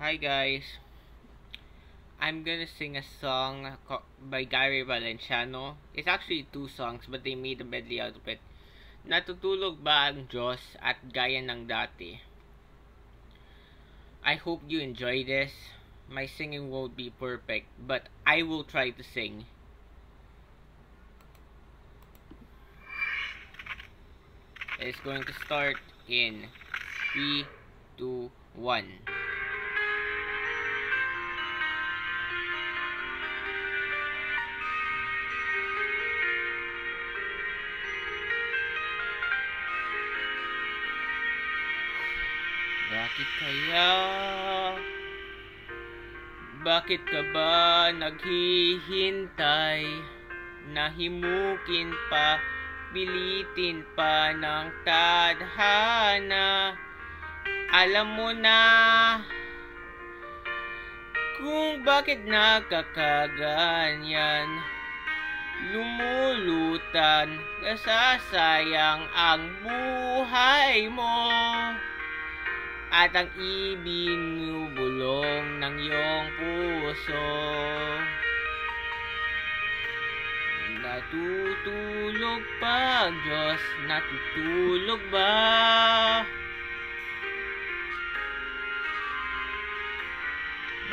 Hi guys, I'm gonna sing a song by Gary Valenciano. It's actually two songs but they made a medley out of it. Natutulog ba ang Diyos at gaya ng dati? I hope you enjoy this. My singing won't be perfect but I will try to sing. It's going to start in 3, 2, 1. Bakit kaya? Bakit ka ba naghihintay? Nahimukin pa, pilitin pa ng tadhana. Alam mo na kung bakit nakakaganyan. Lumulutan, nasasayang ang buhay mo. At ang ibinubulong ng iyong puso. Natutulog pa ang Diyos, natutulog ba?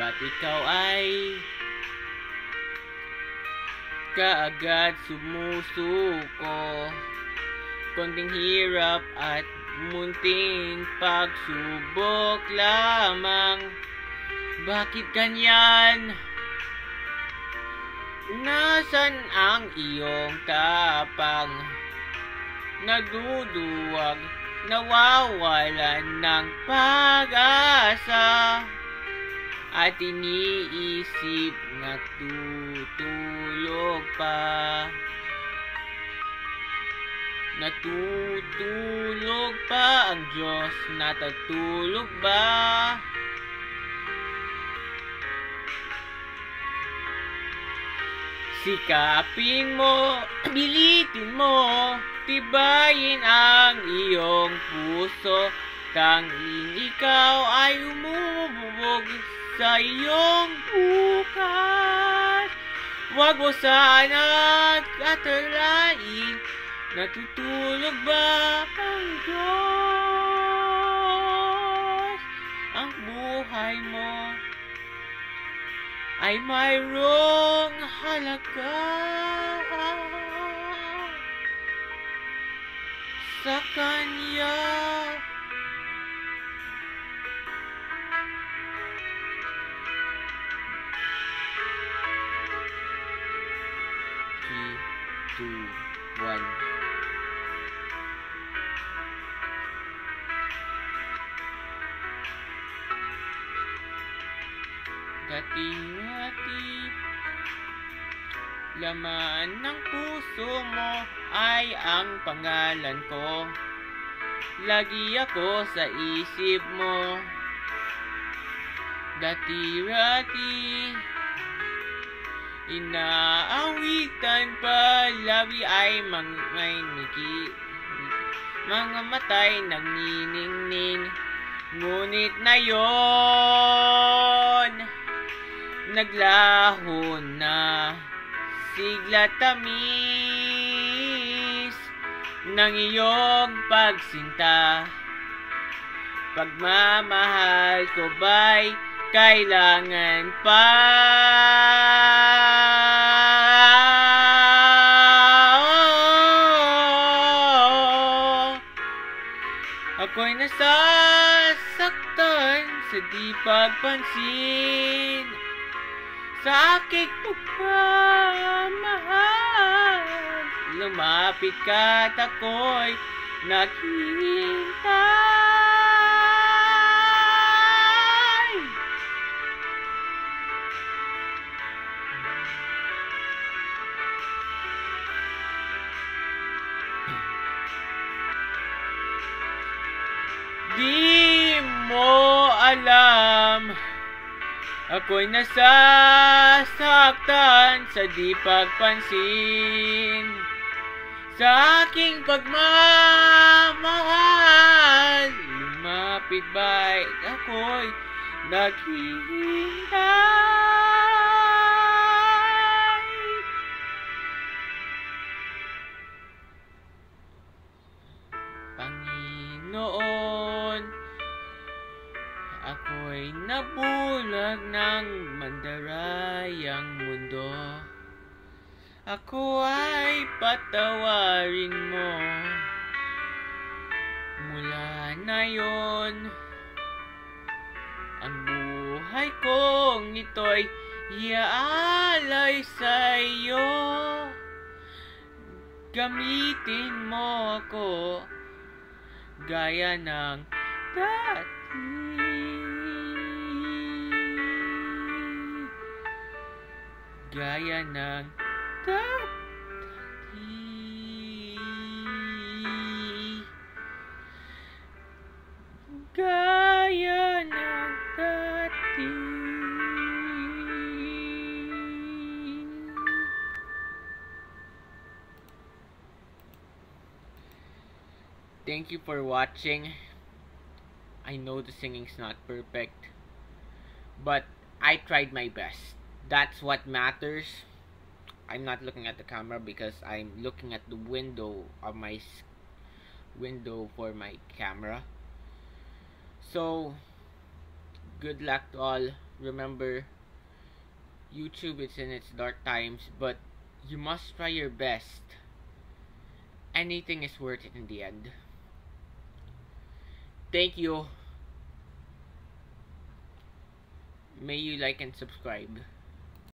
Ba't ikaw ay kaagad sumusuko? Konting hirap at munting pagsubok lamang. Bakit ganyan? Nasaan ang iyong tapang? Naduduwag, nawawalan ng pag-asa. At iniisip na tutulog pa. Natutulog pa ang Diyos, natutulog ba? Sikapin mo, bilitin mo, tibayin ang iyong puso. Tanging ikaw ay umubog sa iyong bukas. Huwag mo sana katalain. Natutulog ba ang Diyos? Ang buhay mo ay mayroong halaga sa Kanya. Three, two, one. Dati-dati, laman ng puso mo ay ang pangalan ko. Lagi ako sa isip mo. Dati-dati, inaawitan pa, labi ay mga matay nagniningning. Ngunit na yon, naglaho na, sigla tamis ng iyong pagsinta. Pagmamahal ko ba'y kailangan pa? Ako'y nasasaktan sa di pagpansin sa aking pagmamahal. Lumapit ka't ako'y naghihintay. Di mo alam, ako'y nasasaktan sa di pagpansin sa aking pagmamahal. Lumapit ba'y ako'y naghihintay. Panginoon, ako'y nabulag ng mandarayang mundo. Ako ay patawarin mo. Mula na yon, ang buhay kong ito'y iaalay sa iyo. Gamitin mo ako gaya ng dati. Gaya ng dati. Gaya ng dati. Thank you for watching. I know the singing's not perfect, but I tried my best. That's what matters. I'm not looking at the camera because I'm looking at the window of my window for my camera. So, good luck to all. Remember, YouTube is in its dark times, but you must try your best. Anything is worth it in the end. Thank you. May you like and subscribe.